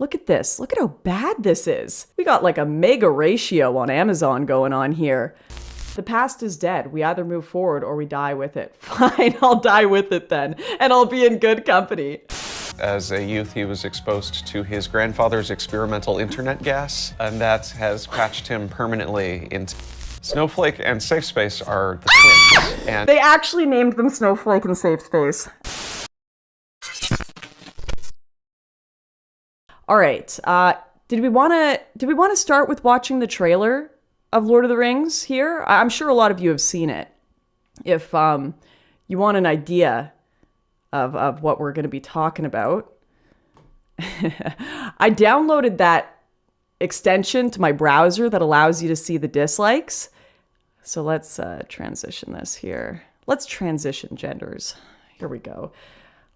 Look at this. Look at how bad this is. We got like a mega ratio on Amazon going on here. The past is dead. We either move forward or we die with it. Fine, I'll die with it then, and I'll be in good company. As a youth, he was exposed to his grandfather's experimental internet gas, and that has patched him permanently into... Snowflake and Safe Space are the twins, and... They actually named them Snowflake and Safe Space. All right, did we want to start with watching the trailer of Lord of the Rings here? I'm sure a lot of you have seen it. If you want an idea of what we're going to be talking about, I downloaded that extension to my browser that allows you to see the dislikes. So let's transition this here. Let's transition genders. Here we go.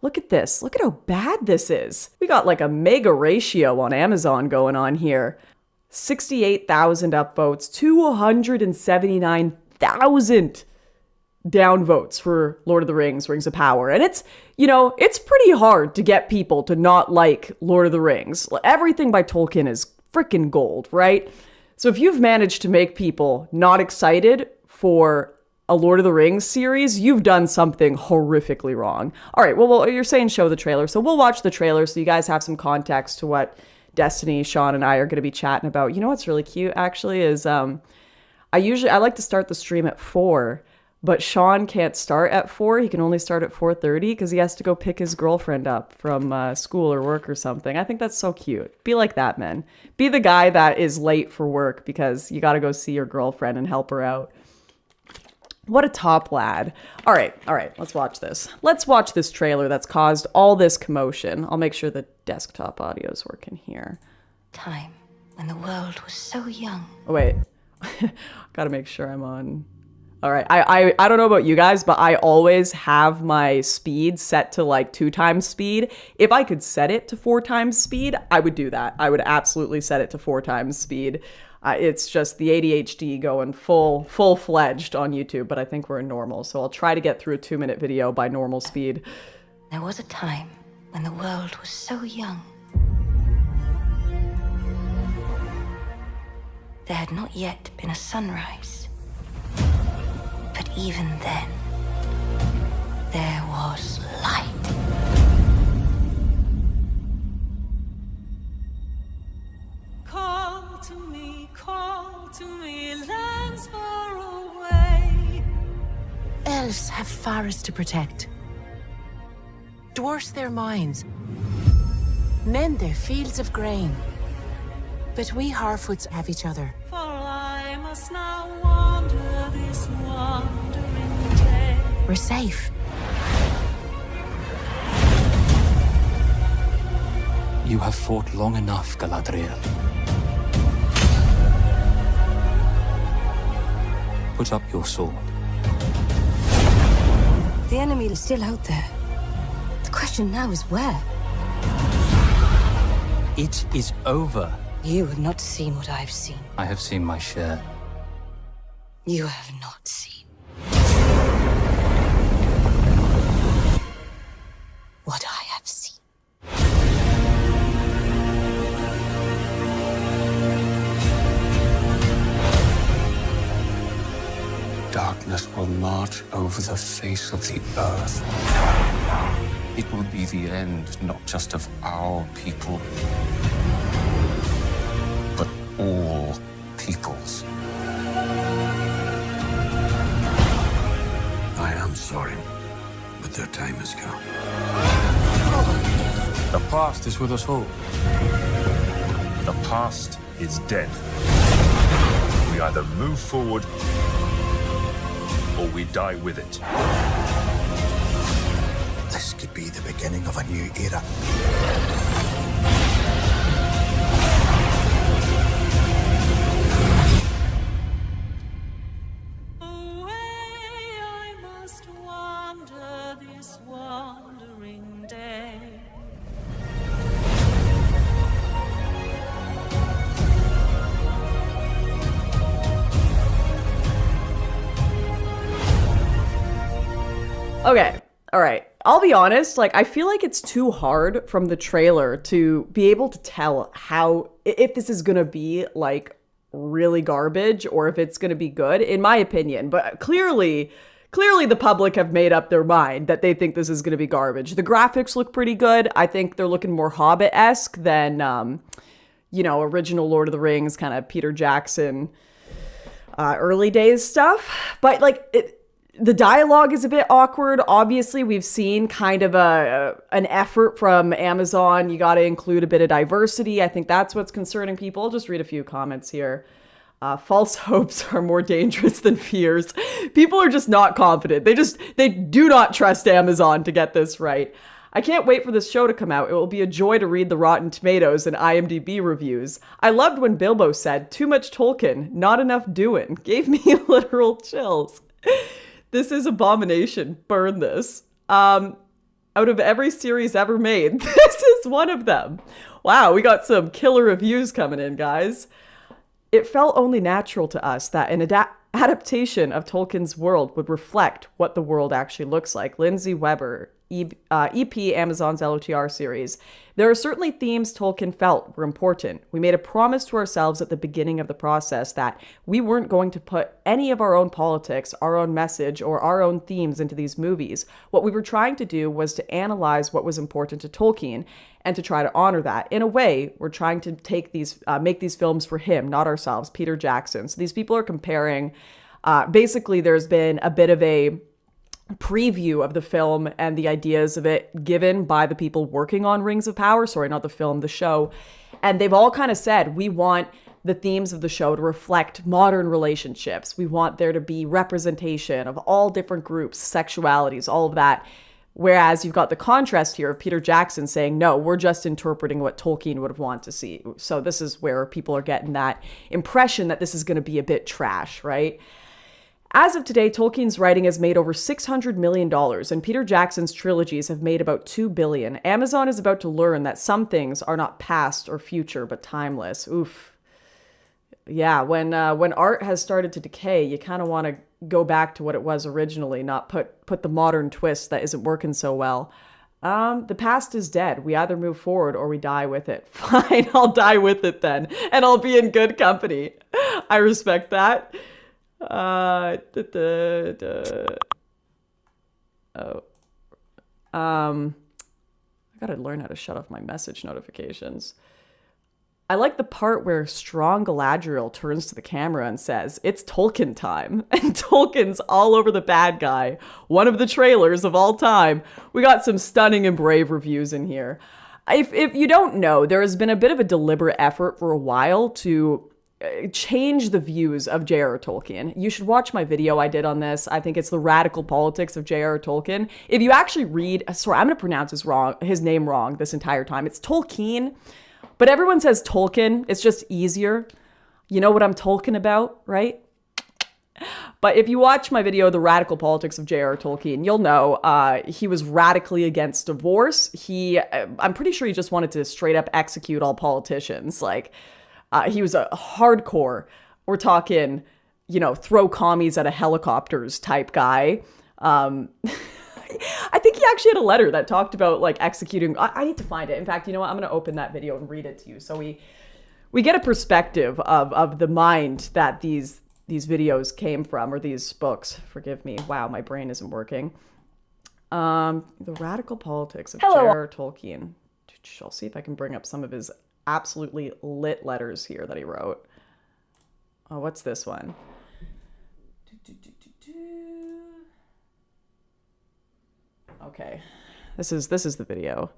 Look at this. Look at how bad this is. We got like a mega ratio on Amazon going on here. 68,000 upvotes, 279,000 downvotes for Lord of the Rings, Rings of Power. And it's, you know, it's pretty hard to get people to not like Lord of the Rings. Everything by Tolkien is freaking gold, right? So if you've managed to make people not excited for a Lord of the Rings series, you've done something horrifically wrong. All right, well, you're saying show the trailer, so we'll watch the trailer so you guys have some context to what Destiny, Sean, and I are going to be chatting about. You know what's really cute, actually, is I like to start the stream at 4, but Sean can't start at 4. He can only start at 4:30 because he has to go pick his girlfriend up from school or work or something. I think that's so cute. Be like that, man. Be the guy that is late for work because you got to go see your girlfriend and help her out. What a top lad. All right, let's watch this. Let's watch this trailer that's caused all this commotion. I'll make sure the desktop audio is working here. Time when the world was so young. Oh, wait. Gotta make sure I'm on. All right, I don't know about you guys, but I always have my speed set to like 2 times speed. If I could set it to 4 times speed, I would do that. I would absolutely set it to 4 times speed. It's just the ADHD going full-fledged on YouTube, but I think we're in normal, so I'll try to get through a 2-minute video by normal speed. There was a time when the world was so young. There had not yet been a sunrise. But even then, there was light. Call to me, lands far away. Elves have forests to protect. Dwarfs their mines. Men their fields of grain. But we Harfoots have each other. For I must now wander this wandering day. We're safe. You have fought long enough, Galadriel. Put up your sword. The enemy is still out there. The question now is where? It is over. You have not seen what I've seen. I have seen my share. You have not seen what I have seen. Darkness will march over the face of the earth. It will be the end, not just of our people, but all peoples. I am sorry, but their time has come. The past is with us all. The past is dead. We either move forward or we die with it. This could be the beginning of a new era. Away I must wander this wandering day. All right. I'll be honest, like, I feel like it's too hard from the trailer to be able to tell if this is going to be, like, really garbage or if it's going to be good, in my opinion. But clearly the public have made up their mind that they think this is going to be garbage. The graphics look pretty good. I think they're looking more Hobbit-esque than, original Lord of the Rings, kind of Peter Jackson, early days stuff. But, like, the dialogue is a bit awkward. Obviously, we've seen kind of an effort from Amazon. You got to include a bit of diversity. I think that's what's concerning people. I'll just read a few comments here. False hopes are more dangerous than fears. People are just not confident. They do not trust Amazon to get this right. I can't wait for this show to come out. It will be a joy to read the Rotten Tomatoes and IMDb reviews. I loved when Bilbo said, "Too much Tolkien, not enough doing." Gave me literal chills. This is abomination. Burn this. Out of every series ever made, this is one of them. Wow, we got some killer reviews coming in, guys. It felt only natural to us that an adaptation of Tolkien's world would reflect what the world actually looks like. Lindsay Weber, EP, Amazon's LOTR series. There are certainly themes Tolkien felt were important. We made a promise to ourselves at the beginning of the process that we weren't going to put any of our own politics, our own message, or our own themes into these movies. What we were trying to do was to analyze what was important to Tolkien and to try to honor that. In a way, we're trying to make these films for him, not ourselves, Peter Jackson. So these people are comparing, basically there's been a bit of a preview of the film and the ideas of it given by the people working on Rings of Power. Sorry, not the film, the show. And they've all kind of said, we want the themes of the show to reflect modern relationships. We want there to be representation of all different groups, sexualities, all of that. Whereas you've got the contrast here of Peter Jackson saying, no, we're just interpreting what Tolkien would have wanted to see. So this is where people are getting that impression that this is going to be a bit trash, right? As of today, Tolkien's writing has made over $600 million, and Peter Jackson's trilogies have made about $2 billion. Amazon is about to learn that some things are not past or future, but timeless. Oof. Yeah, when art has started to decay, you kind of want to go back to what it was originally, not put the modern twist that isn't working so well. The past is dead. We either move forward or we die with it. Fine, I'll die with it then, and I'll be in good company. I respect that. I gotta learn how to shut off my message notifications. I like the part where strong Galadriel turns to the camera and says, "It's Tolkien time." And Tolkien's all over the bad guy. One of the trailers of all time. We got some stunning and brave reviews in here. If you don't know, there has been a bit of a deliberate effort for a while to change the views of J.R.R. Tolkien. You should watch my video I did on this. I think it's The Radical Politics of J.R.R. Tolkien. If you actually read, sorry, I'm going to pronounce his name wrong this entire time. It's Tolkien, but everyone says Tolkien. It's just easier. You know what I'm talking about, right? But if you watch my video, The Radical Politics of J.R.R. Tolkien, you'll know he was radically against divorce. I'm pretty sure he just wanted to straight up execute all politicians. He was a hardcore, we're talking, throw commies out of helicopters type guy. I think he actually had a letter that talked about executing. I need to find it. In fact, you know what? I'm going to open that video and read it to you. So we get a perspective of the mind that these videos came from, or these books. Forgive me. Wow, my brain isn't working. The Radical Politics of J.R.R. Tolkien. I'll see if I can bring up some of his absolutely lit letters here that he wrote. Oh, what's this one? Okay, this is the video.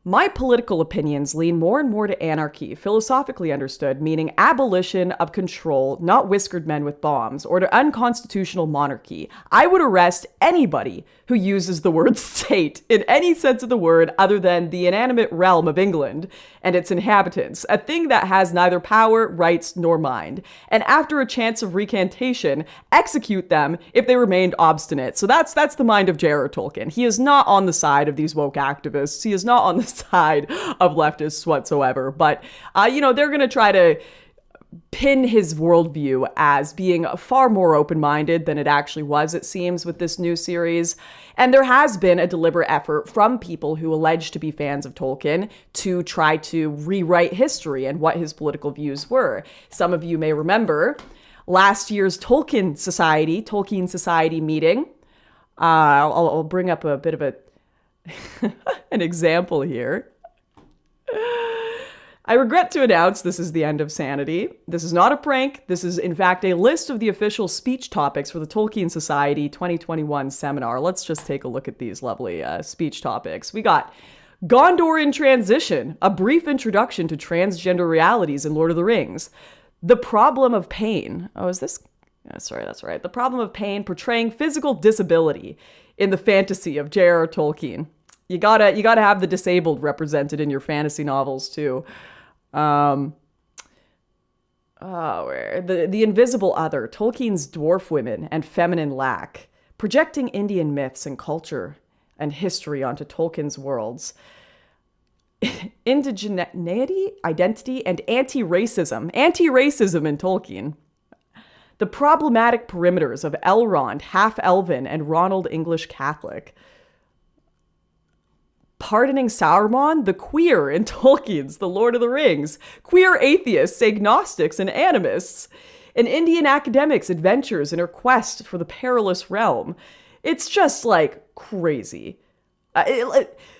My political opinions lean more and more to anarchy, philosophically understood, meaning abolition of control, not whiskered men with bombs, or to unconstitutional monarchy. I would arrest anybody who uses the word state in any sense of the word other than the inanimate realm of England and its inhabitants, a thing that has neither power, rights, nor mind. And after a chance of recantation, execute them if they remained obstinate. So that's the mind of J.R.R. Tolkien. He is not on the side of these woke activists. He is not on the side of leftists whatsoever. But, they're going to try to pin his worldview as being far more open-minded than it actually was, it seems, with this new series. And there has been a deliberate effort from people who allege to be fans of Tolkien to try to rewrite history and what his political views were. Some of you may remember last year's Tolkien Society meeting. I'll bring up a bit of an example here. I regret to announce this is the end of sanity. This is not a prank. This is, in fact, a list of the official speech topics for the Tolkien Society 2021 seminar. Let's just take a look at these lovely speech topics. We got Gondor in Transition, a brief introduction to transgender realities in Lord of the Rings. The Problem of Pain. Oh, is this? Sorry, that's right. The Problem of Pain, portraying physical disability in the fantasy of J.R.R. Tolkien. You gotta have the disabled represented in your fantasy novels too. The Invisible Other, Tolkien's dwarf women and feminine lack, projecting Indian myths and culture and history onto Tolkien's worlds. Indigeneity, identity, and anti-racism in Tolkien. The problematic perimeters of Elrond, half-elven, and Ronald English Catholic. Pardoning Sauron, the queer in Tolkien's The Lord of the Rings, queer atheists, agnostics, and animists, an Indian academic's adventures in her quest for the perilous realm. It's just like crazy.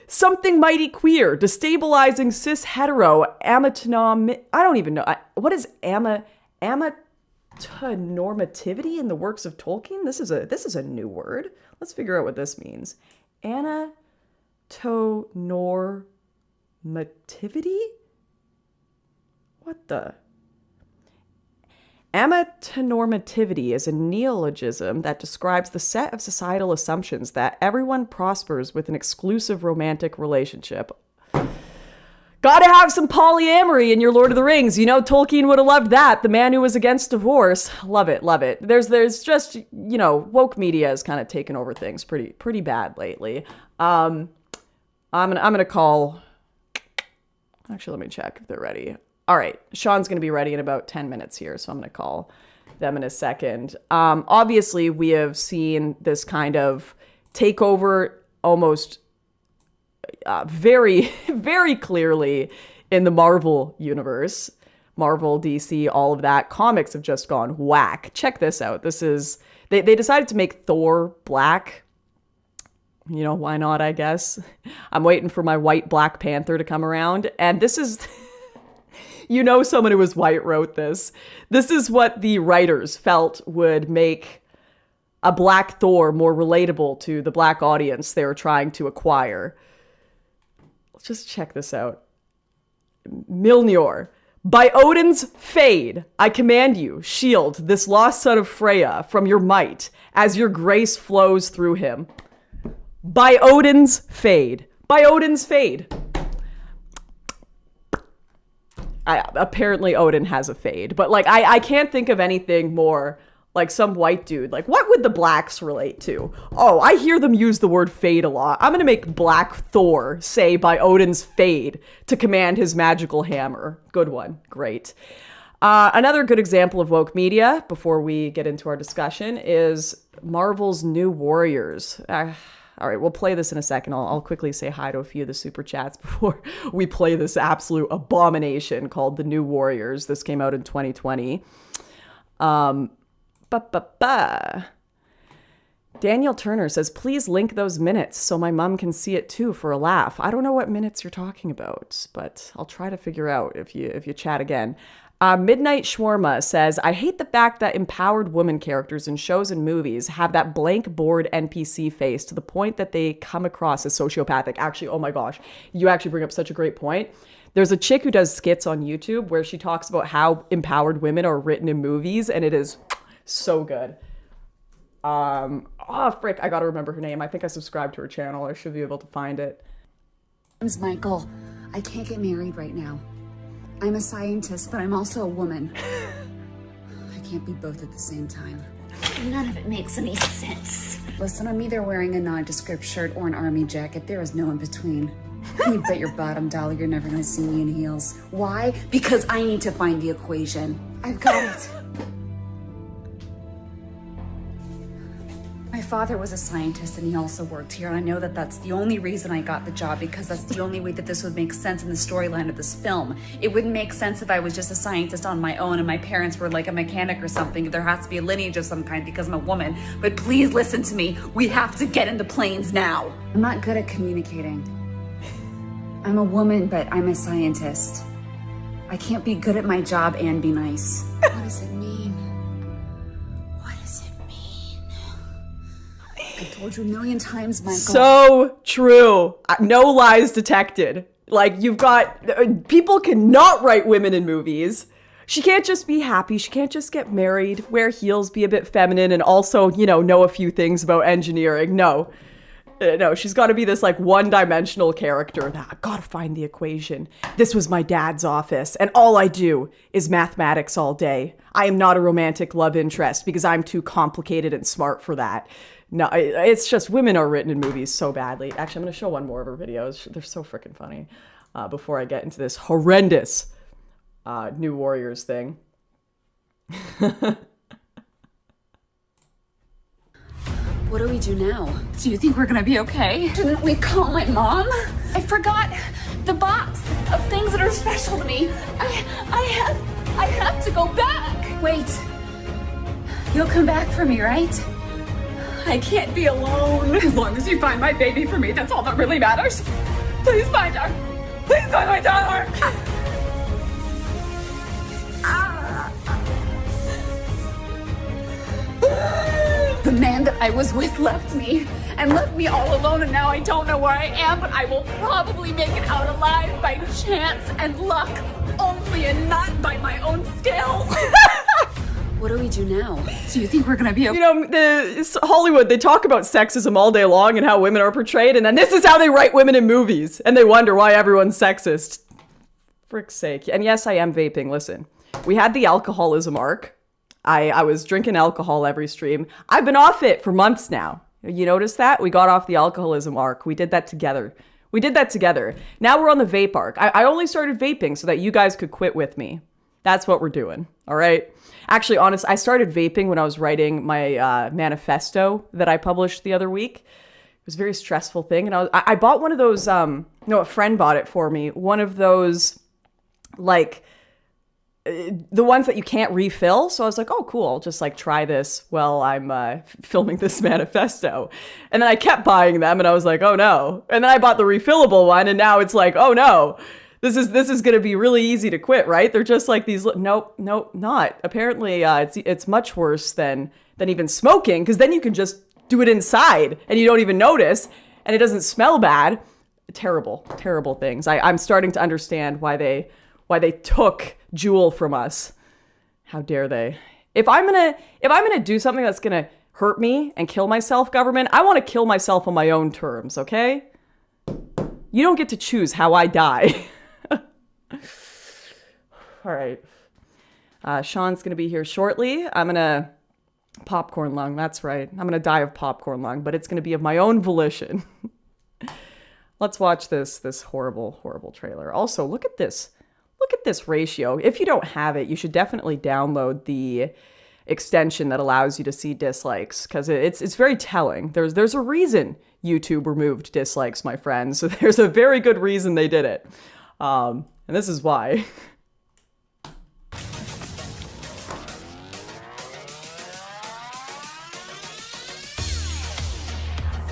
Something mighty queer, destabilizing cis hetero, I don't even know. What is amatonormativity in the works of Tolkien? This is a new word. Let's figure out what this means. Amatonormativity? What the? Amatonormativity is a neologism that describes the set of societal assumptions that everyone prospers with an exclusive romantic relationship. Gotta have some polyamory in your Lord of the Rings. You know, Tolkien would have loved that. The man who was against divorce. Love it, love it. There's just, you know, woke media has kind of taken over things pretty bad lately. I'm gonna call. Actually, let me check if they're ready. All right, Sean's gonna be ready in about 10 minutes here, so I'm gonna call them in a second. Obviously, we have seen this kind of takeover almost very, very clearly in the Marvel universe. Marvel, DC, all of that. Comics have just gone whack. Check this out. This is they decided to make Thor black. You know, why not, I guess. I'm waiting for my white Black Panther to come around. And this is, you know, someone who was white wrote this. This is what the writers felt would make a black Thor more relatable to the black audience they were trying to acquire. Let's just check this out. Mjolnir. By Odin's fade, I command you, shield this lost son of Freya from your might as your grace flows through him. By Odin's fade. By Odin's fade. Apparently Odin has a fade, but like I can't think of anything more like some white dude. Like, what would the blacks relate to? Oh, I hear them use the word fade a lot. I'm gonna make Black Thor say by Odin's fade to command his magical hammer. Good one. Great. Another good example of woke media, before we get into our discussion, is Marvel's New Warriors. All right, we'll play this in a second. I'll quickly say hi to a few of the super chats before we play this absolute abomination called The New Warriors. This came out in 2020. Daniel Turner says, please link those minutes so my mom can see it too for a laugh. I don't know what minutes you're talking about, but I'll try to figure out if you chat again. Midnight Shawarma says, I hate the fact that empowered woman characters in shows and movies have that blank, bored NPC face to the point that they come across as sociopathic. Actually, oh my gosh, you actually bring up such a great point. There's a chick who does skits on YouTube where she talks about how empowered women are written in movies, and it is so good. Oh, frick, I gotta remember her name. I think I subscribed to her channel. I should be able to find it. My name's Michael. I can't get married right now. I'm a scientist, but I'm also a woman. I can't be both at the same time. None of it makes any sense. Listen, I'm either wearing a nondescript shirt or an army jacket. There is no in between. You bet your bottom dollar you're never gonna see me in heels. Why? Because I need to find the equation. I've got it. My father was a scientist and he also worked here, and I know that that's the only reason I got the job, because that's the only way that this would make sense in the storyline of this film. It wouldn't make sense if I was just a scientist on my own and my parents were like a mechanic or something. There has to be a lineage of some kind because I'm a woman. But please listen to me. We have to get in the planes now. I'm not good at communicating. I'm a woman, but I'm a scientist. I can't be good at my job and be nice. What does it mean? What does it mean? I told you a million times, Michael. So true. No lies detected. Like, you've got... People cannot write women in movies. She can't just be happy. She can't just get married, wear heels, be a bit feminine, and also, you know a few things about engineering. No, she's got to be this, like, one-dimensional character. I gotta find the equation. This was my dad's office, and all I do is mathematics all day. I am not a romantic love interest because I'm too complicated and smart for that. No, it's just women are written in movies so badly. Actually, I'm going to show one more of her videos. They're so freaking funny. Before I get into this horrendous New Warriors thing. What do we do now? Do you think we're gonna be okay? Didn't we call my mom? I forgot the box of things that are special to me. I have to go back. Wait. You'll come back for me, right? I can't be alone. As long as you find my baby for me, that's all that really matters. Please find her. Please find my daughter. The man that I was with left me all alone, and now I don't know where I am, but I will probably make it out alive by chance and luck only, and not by my own skills. What do we do now? Do you think we're gonna be okay? It's Hollywood, they talk about sexism all day long and how women are portrayed, and then this is how they write women in movies, and they wonder why everyone's sexist. Frick's sake. And yes, I am vaping. Listen, we had the alcoholism arc. I was drinking alcohol every stream. I've been off it for months now. You notice that? We got off the alcoholism arc. We did that together. Now we're on the vape arc. I only started vaping so that you guys could quit with me. That's what we're doing, all right? Actually, I started vaping when I was writing my manifesto that I published the other week. It was a very stressful thing, and I bought one of those, a friend bought it for me, one of those, like, the ones that you can't refill. So I was like, oh, cool, I'll just, like, try this while I'm filming this manifesto. And then I kept buying them, and I was like, oh, no. And then I bought the refillable one, and now it's like, oh, no. This is going to be really easy to quit, right? They're just like these. Nope, not. Apparently, it's much worse than even smoking, because then you can just do it inside and you don't even notice, and it doesn't smell bad. Terrible things. I'm starting to understand why they took Jewel from us. How dare they? If I'm gonna do something that's gonna hurt me and kill myself, government, I want to kill myself on my own terms. Okay? You don't get to choose how I die. All right. Sean's going to be here shortly. I'm going to... Popcorn lung, that's right. I'm going to die of popcorn lung, but it's going to be of my own volition. Let's watch this horrible trailer. Also, look at this. Look at this ratio. If you don't have it, you should definitely download the extension that allows you to see dislikes, because it's very telling. There's a reason YouTube removed dislikes, my friends. So there's a very good reason they did it. And this is why.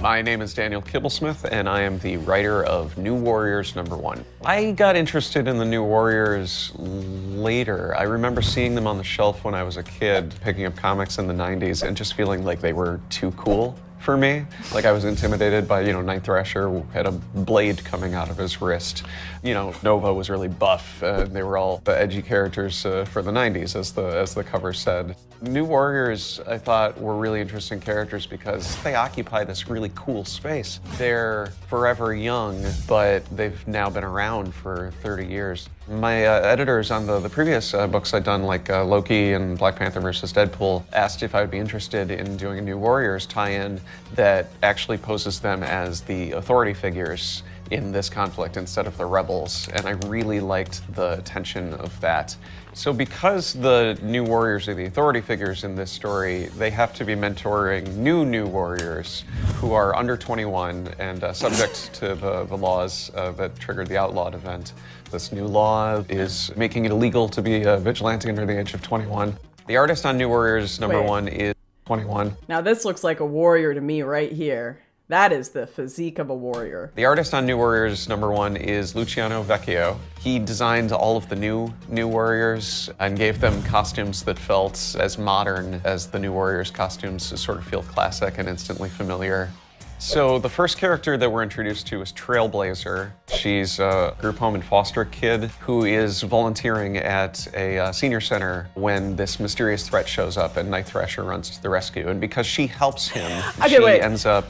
My name is Daniel Kibblesmith, and I am the writer of New Warriors #1. I got interested in the New Warriors later. I remember seeing them on the shelf when I was a kid, picking up comics in the 90s, and just feeling like they were too cool for me. Like, I was intimidated by, Night Thrasher who had a blade coming out of his wrist. Nova was really buff. They were all the edgy characters for the 90s, as the cover said. New Warriors, I thought, were really interesting characters because they occupy this really cool space. They're forever young, but they've now been around for 30 years. My editors on the previous books I'd done, like Loki and Black Panther vs. Deadpool, asked if I would be interested in doing a New Warriors tie-in that actually poses them as the authority figures in this conflict instead of the rebels, and I really liked the tension of that. So because the new warriors are the authority figures in this story, they have to be mentoring new warriors who are under 21 and subject to the laws that triggered the outlawed event. This new law is making it illegal to be a vigilante under the age of 21. The artist on New Warriors number 1 is 21. Now this looks like a warrior to me right here. That is the physique of a warrior. The artist on New Warriors number 1 is Luciano Vecchio. He designed all of the new warriors and gave them costumes that felt as modern as the New Warriors costumes to sort of feel classic and instantly familiar. So the first character that we're introduced to is Trailblazer. She's a group home and foster kid who is volunteering at a senior center when this mysterious threat shows up and Night Thrasher runs to the rescue. And because she helps him, ends up...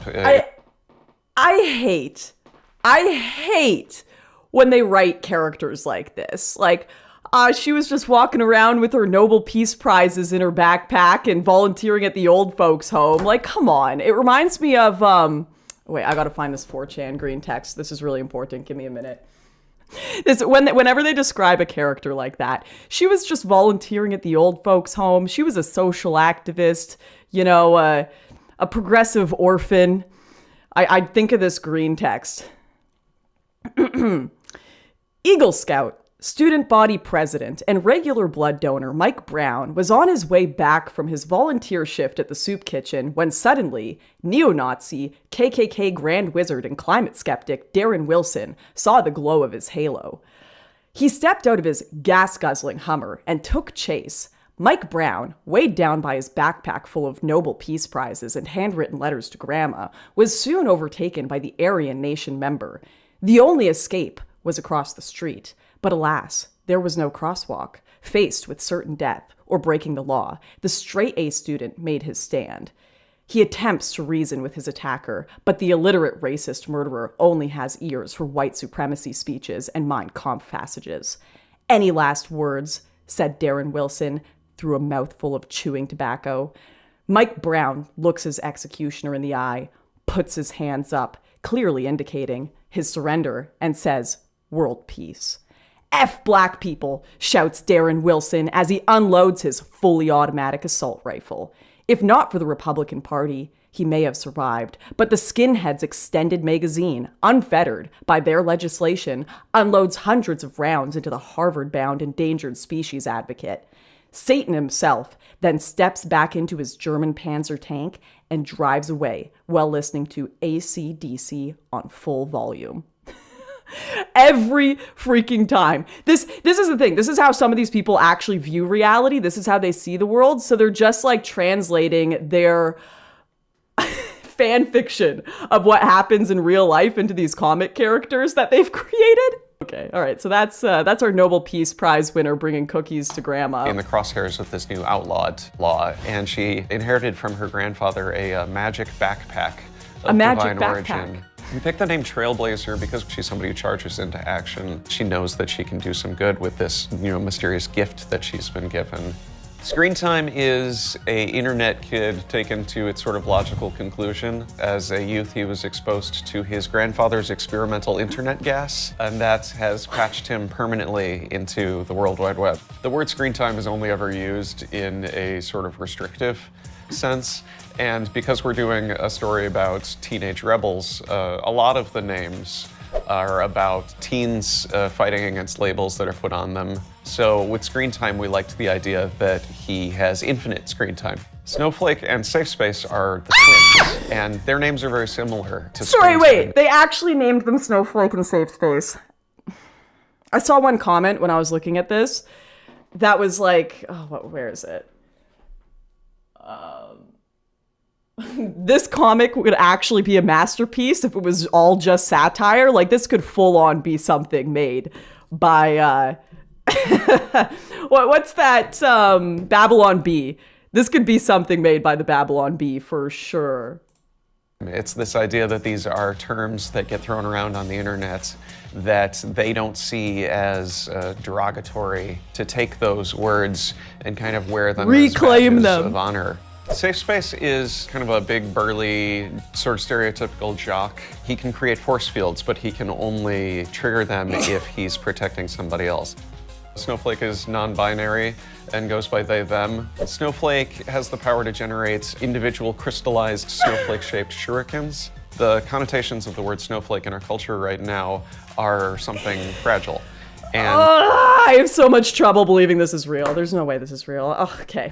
I hate when they write characters like this. Like, she was just walking around with her Nobel Peace Prizes in her backpack and volunteering at the old folks' home. Like, come on. It reminds me of, wait, I gotta find this 4chan green text. This is really important. Give me a minute. Whenever they describe a character like that, she was just volunteering at the old folks' home. She was a social activist, you know, a progressive orphan. I think of this green text. Eagle Scout, student body president, and regular blood donor Mike Brown was on his way back from his volunteer shift at the soup kitchen when suddenly, neo-Nazi, KKK Grand Wizard and climate skeptic Darren Wilson saw the glow of his halo. He stepped out of his gas-guzzling Hummer and took chase. Mike Brown, weighed down by his backpack full of Nobel Peace Prizes and handwritten letters to Grandma, was soon overtaken by the Aryan Nation member. The only escape was across the street. But alas, there was no crosswalk. Faced with certain death or breaking the law, the straight-A student made his stand. He attempts to reason with his attacker, but the illiterate racist murderer only has ears for white supremacy speeches and Mein Kampf passages. "Any last words?" said Darren Wilson, through a mouthful of chewing tobacco. Mike Brown looks his executioner in the eye, puts his hands up, clearly indicating his surrender, and says, "World peace." "F black people," shouts Darren Wilson as he unloads his fully automatic assault rifle. If not for the Republican Party, he may have survived, but the skinheads' extended magazine, unfettered by their legislation, unloads hundreds of rounds into the Harvard-bound endangered species advocate. Satan himself then steps back into his German Panzer tank and drives away while listening to AC/DC on full volume. Every freaking time. This is the thing. This is how some of these people actually view reality. This is how they see the world. So they're just like translating their fan fiction of what happens in real life into these comic characters that they've created. Okay, all right, so that's our Nobel Peace Prize winner bringing cookies to Grandma. In the crosshairs with this new outlawed law, and she inherited from her grandfather a magic backpack of divine origin. We picked the name Trailblazer because she's somebody who charges into action. She knows that she can do some good with this, mysterious gift that she's been given. Screen time is an internet kid taken to its sort of logical conclusion. As a youth, he was exposed to his grandfather's experimental internet gas, and that has patched him permanently into the World Wide Web. The word screen time is only ever used in a sort of restrictive sense, and because we're doing a story about teenage rebels, a lot of the names are about teens fighting against labels that are put on them. So with screen time, we liked the idea that he has infinite screen time. Snowflake and Safe Space are the twins, and their names are very similar to Sorry, screen wait, time. they actually named them Snowflake and Safe Space. I saw one comment when I was looking at this that was like, where is it? This comic would actually be a masterpiece if it was all just satire. Like, this could full on be something made by, what's that, Babylon Bee. This could be something made by the Babylon Bee for sure. It's this idea that these are terms that get thrown around on the internet that they don't see as derogatory, to take those words and kind of wear them Reclaim as badges them of honor. Safe Space is kind of a big, burly, sort of stereotypical jock. He can create force fields, but he can only trigger them if he's protecting somebody else. Snowflake is non-binary and goes by they, them. Snowflake has the power to generate individual crystallized snowflake-shaped shurikens. The connotations of the word snowflake in our culture right now are something fragile. And I have so much trouble believing this is real. There's no way this is real. Oh, okay.